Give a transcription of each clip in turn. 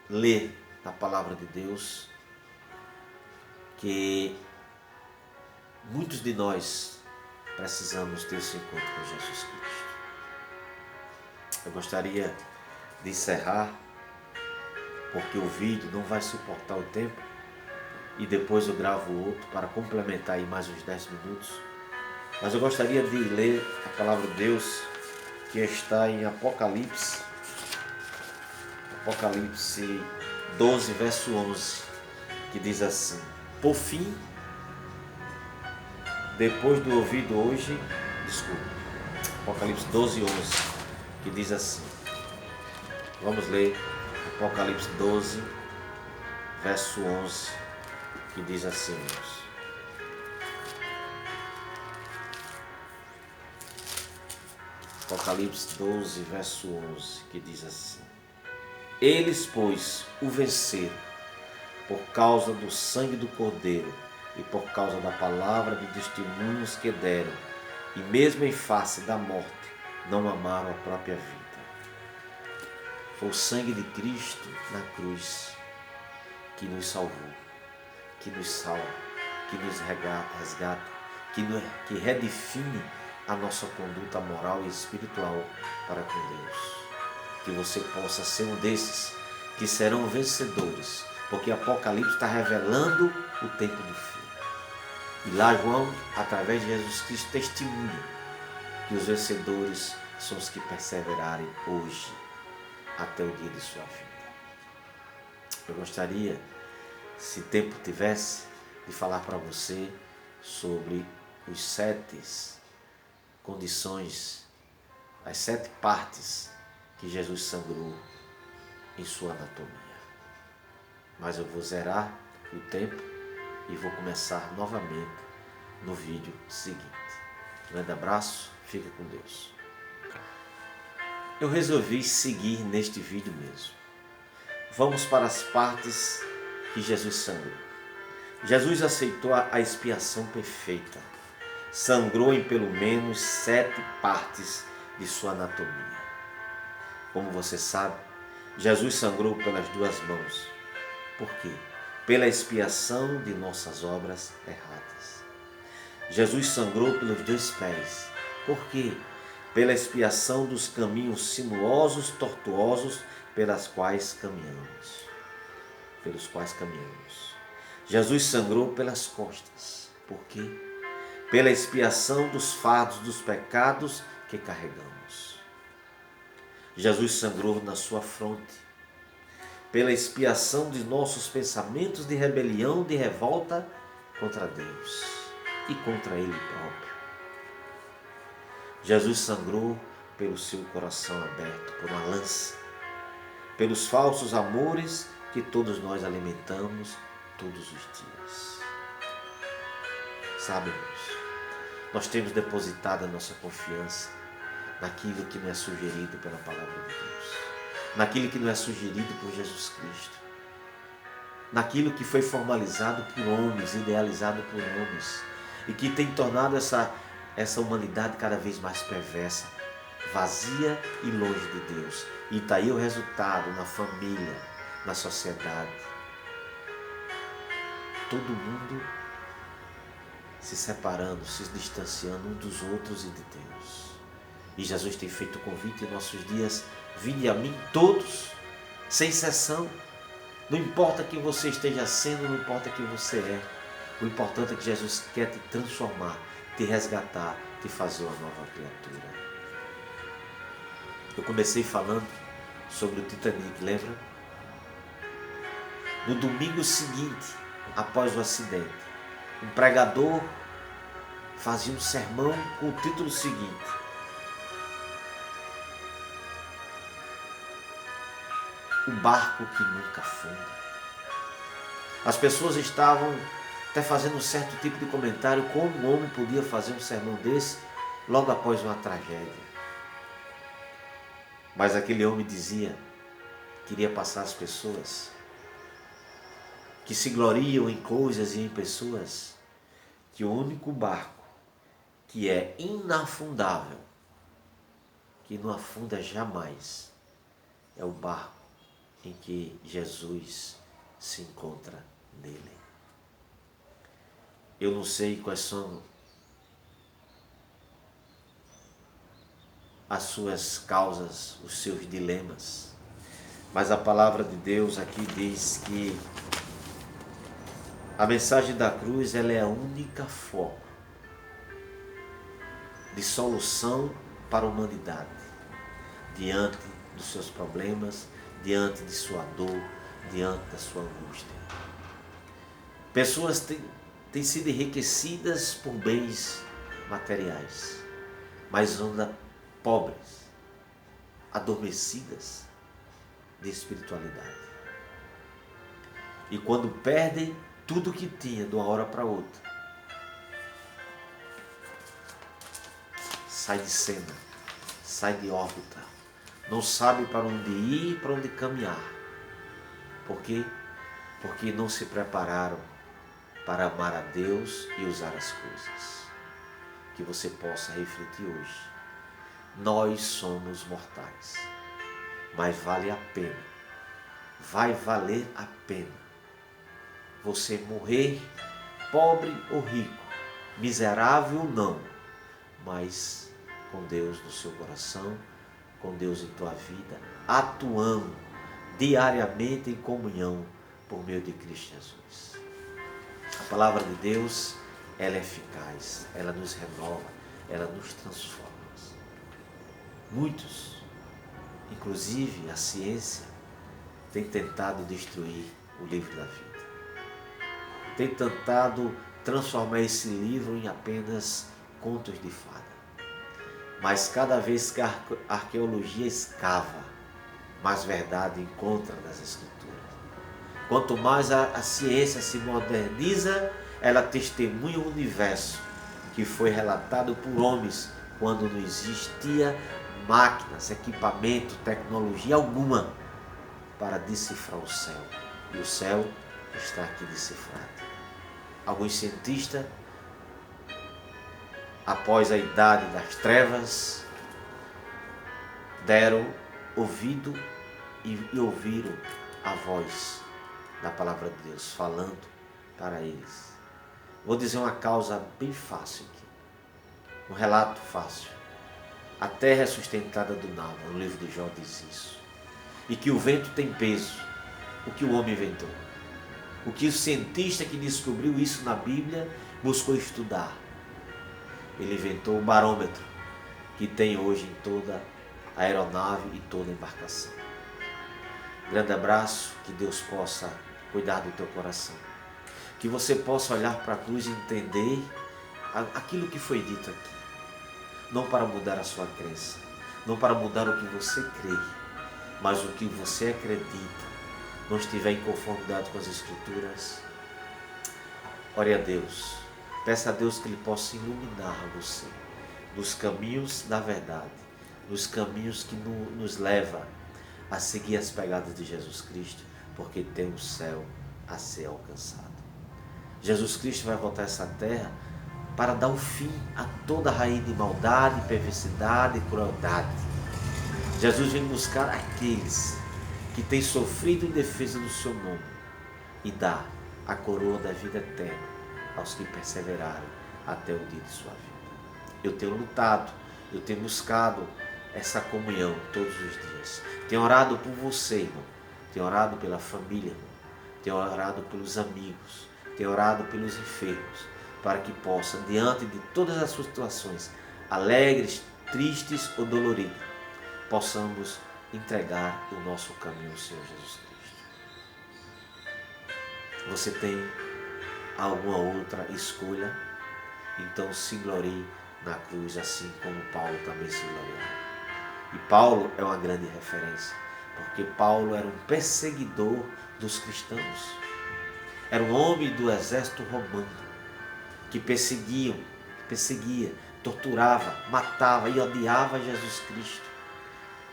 ler na palavra de Deus que muitos de nós precisamos ter esse encontro com Jesus Cristo. Eu gostaria de encerrar, porque o vídeo não vai suportar o tempo, e depois eu gravo outro para complementar aí mais uns 10 minutos. Mas eu gostaria de ler a palavra de Deus que está em Apocalipse 12, verso 11, que diz assim: por fim, depois do ouvido hoje, Apocalipse 12, 11, que diz assim, vamos ler Apocalipse 12, verso 11, que diz assim, irmãos. Apocalipse 12, verso 11, que diz assim: eles, pois, o venceram por causa do sangue do Cordeiro e por causa da palavra de testemunhos que deram, e mesmo em face da morte, não amaram a própria vida. Foi o sangue de Cristo na cruz que nos salvou, que nos salva, que nos resgata, que redefine a nossa conduta moral e espiritual para com Deus. Que você possa ser um desses que serão vencedores, porque Apocalipse está revelando o tempo do fim. E lá João, através de Jesus Cristo, testemunha que os vencedores são os que perseverarem hoje, até o dia de sua vida. Eu gostaria, se tempo tivesse, de falar para você sobre os 7 condições, as 7 partes que Jesus sangrou em sua anatomia. Mas eu vou zerar o tempo e vou começar novamente no vídeo seguinte. Grande abraço, fica com Deus. Eu resolvi seguir neste vídeo mesmo. Vamos para as partes que Jesus sangrou. Jesus aceitou a expiação perfeita. Sangrou em pelo menos 7 partes de sua anatomia. Como você sabe, Jesus sangrou pelas 2 mãos. Por quê? Pela expiação de nossas obras erradas. Jesus sangrou pelos 2 pés. Por quê? Pela expiação dos caminhos sinuosos, tortuosos, pelos quais caminhamos. Jesus sangrou pelas costas. Por quê? Pela expiação dos fardos dos pecados que carregamos. Jesus sangrou na sua fronte, pela expiação de nossos pensamentos de rebelião, de revolta contra Deus e contra Ele próprio. Jesus sangrou pelo seu coração aberto por uma lança, pelos falsos amores que todos nós alimentamos todos os dias. Sabe, irmãos, nós temos depositado a nossa confiança naquilo que não é sugerido pela palavra de Deus, naquilo que não é sugerido por Jesus Cristo, naquilo que foi formalizado por homens, idealizado por homens, e que tem tornado essa humanidade cada vez mais perversa, vazia e longe de Deus. E está aí o resultado na família, na sociedade. Todo mundo se separando, se distanciando um dos outros e de Deus. E Jesus tem feito o convite em nossos dias: vinde a mim todos, sem exceção. Não importa quem você esteja sendo, não importa quem você é. O importante é que Jesus quer te transformar, te resgatar, te fazer uma nova criatura. Eu comecei falando sobre o Titanic, lembra? No domingo seguinte, após o acidente, um pregador fazia um sermão com o título seguinte: o barco que nunca afunda. As pessoas estavam até fazendo um certo tipo de comentário: como um homem podia fazer um sermão desse logo após uma tragédia. Mas aquele homem dizia, queria passar às pessoas que se gloriam em coisas e em pessoas, que o único barco que é inafundável, que não afunda jamais, é o barco em que Jesus se encontra nele. Eu não sei quais são as suas causas, os seus dilemas, mas a palavra de Deus aqui diz que a mensagem da cruz, ela é a única forma de solução para a humanidade diante dos seus problemas, diante de sua dor, diante da sua angústia. Pessoas têm sido enriquecidas por bens materiais, mas andam pobres, adormecidas de espiritualidade. E quando perdem tudo que tinha de uma hora para outra, sai de cena, sai de órbita, não sabe para onde ir, para onde caminhar. Por quê? Porque não se prepararam para amar a Deus e usar as coisas. Que você possa refletir hoje. Nós somos mortais, mas vale a pena, vai valer a pena você morrer pobre ou rico, miserável ou não, mas com Deus no seu coração, com Deus em tua vida, atuando diariamente em comunhão por meio de Cristo Jesus. A palavra de Deus, ela é eficaz, ela nos renova, ela nos transforma. Muitos, inclusive a ciência, tem tentado destruir o livro da vida. Tem tentado transformar esse livro em apenas contos de fada. Mas cada vez que a arqueologia escava, mais verdade encontra nas Escrituras. Quanto mais a ciência se moderniza, ela testemunha o universo que foi relatado por homens quando não existia máquinas, equipamento, tecnologia alguma para decifrar o céu. E o céu está aqui decifrado. Alguns cientistas, após a idade das trevas, deram ouvido e ouviram a voz da palavra de Deus falando para eles. Vou dizer uma causa bem fácil aqui, um relato fácil. A terra é sustentada do nada, o livro de Jó diz isso. E que o vento tem peso, o que o homem inventou. O que o cientista que descobriu isso na Bíblia buscou estudar. Ele inventou o barômetro que tem hoje em toda a aeronave e toda a embarcação. Grande abraço, que Deus possa cuidar do teu coração. Que você possa olhar para a cruz e entender aquilo que foi dito aqui. Não para mudar a sua crença, não para mudar o que você crê, mas o que você acredita. Não estiver em conformidade com as Escrituras, ore a Deus. Peça a Deus que Ele possa iluminar você nos caminhos da verdade, nos caminhos que nos levam a seguir as pegadas de Jesus Cristo, porque tem um céu a ser alcançado. Jesus Cristo vai voltar a essa terra para dar um fim a toda raiz de maldade, perversidade e crueldade. Jesus vem buscar aqueles que têm sofrido em defesa do seu nome e dar a coroa da vida eterna aos que perseveraram até o dia de sua vida. Eu tenho lutado, eu tenho buscado essa comunhão todos os dias. Tenho orado por você, irmão. Tenho orado pela família, irmão. Tenho orado pelos amigos. Tenho orado pelos enfermos, para que possa, diante de todas as situações, alegres, tristes ou doloridas, possamos entregar o nosso caminho ao Senhor Jesus Cristo. Você tem alguma outra escolha? Então se glorie na cruz, assim como Paulo também se gloriava. E Paulo é uma grande referência, porque Paulo era um perseguidor dos cristãos. Era um homem do exército romano, que perseguia, torturava, matava e odiava Jesus Cristo.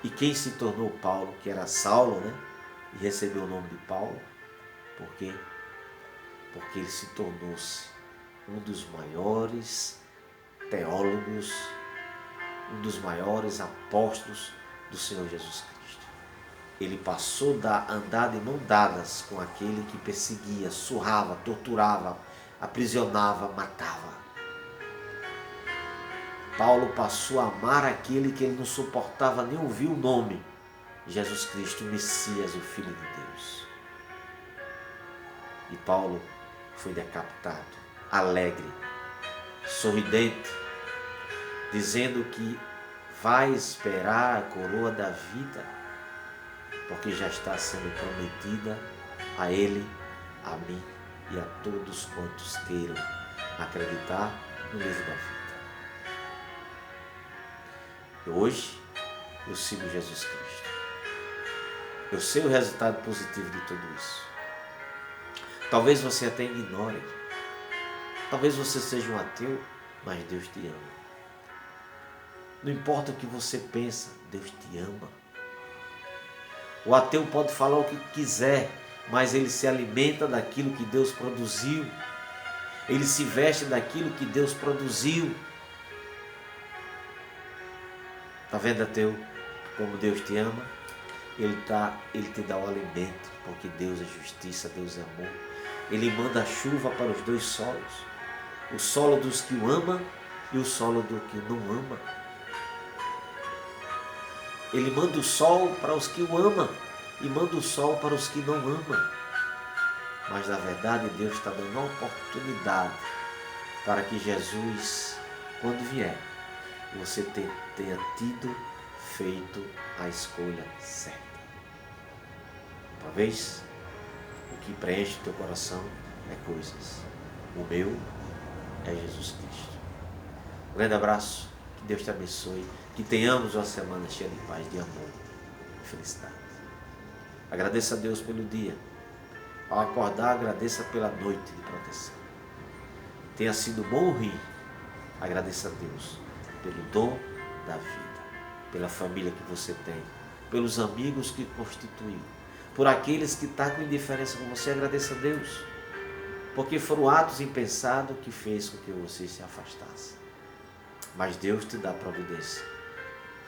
E quem se tornou Paulo, que era Saulo, né? E recebeu o nome de Paulo, por quê? Porque ele se tornou-se um dos maiores teólogos, um dos maiores apóstolos do Senhor Jesus Cristo. ele passou a andar de mãos dadas com aquele que perseguia, surrava, torturava, aprisionava, matava. Paulo passou a amar aquele que ele não suportava nem ouvir o nome, Jesus Cristo, o Messias, o Filho de Deus. E Paulo foi decapitado, alegre, sorridente, dizendo que vai esperar a coroa da vida, porque já está sendo prometida a ele, a mim e a todos quantos queiram acreditar no livro da vida. Hoje eu sigo Jesus Cristo. Eu sei o resultado positivo de tudo isso. Talvez você até ignore. Talvez você seja um ateu, mas Deus te ama. Não importa o que você pensa, Deus te ama. O ateu pode falar o que quiser, mas ele se alimenta daquilo que Deus produziu. Ele se veste daquilo que Deus produziu. Está vendo, ateu, como Deus te ama? Ele te dá o alimento, porque Deus é justiça, Deus é amor. Ele manda a chuva para os dois solos. O solo dos que o amam e o solo do que não ama. Ele manda o sol para os que o amam e manda o sol para os que não amam. Mas na verdade Deus está dando uma oportunidade para que Jesus, quando vier, você tenha feito a escolha certa. Talvez o que preenche o teu coração é coisas. O meu é Jesus Cristo. Um grande abraço, que Deus te abençoe, que tenhamos uma semana cheia de paz, de amor e felicidade. Agradeça a Deus pelo dia. Ao acordar, agradeça pela noite de proteção. Tenha sido bom ou ruim, agradeça a Deus pelo dom da vida, pela família que você tem, pelos amigos que constituiu, por aqueles que estão com indiferença com você, agradeça a Deus, porque foram atos impensados que fez com que você se afastasse. Mas Deus te dá providência,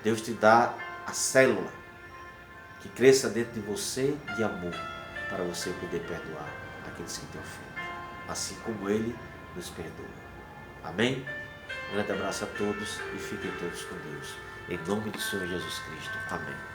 Deus te dá a célula que cresça dentro de você de amor, para você poder perdoar aqueles que te ofendem, assim como Ele nos perdoa. Amém? Um grande abraço a todos e fiquem todos com Deus. Em nome do Senhor Jesus Cristo. Amém.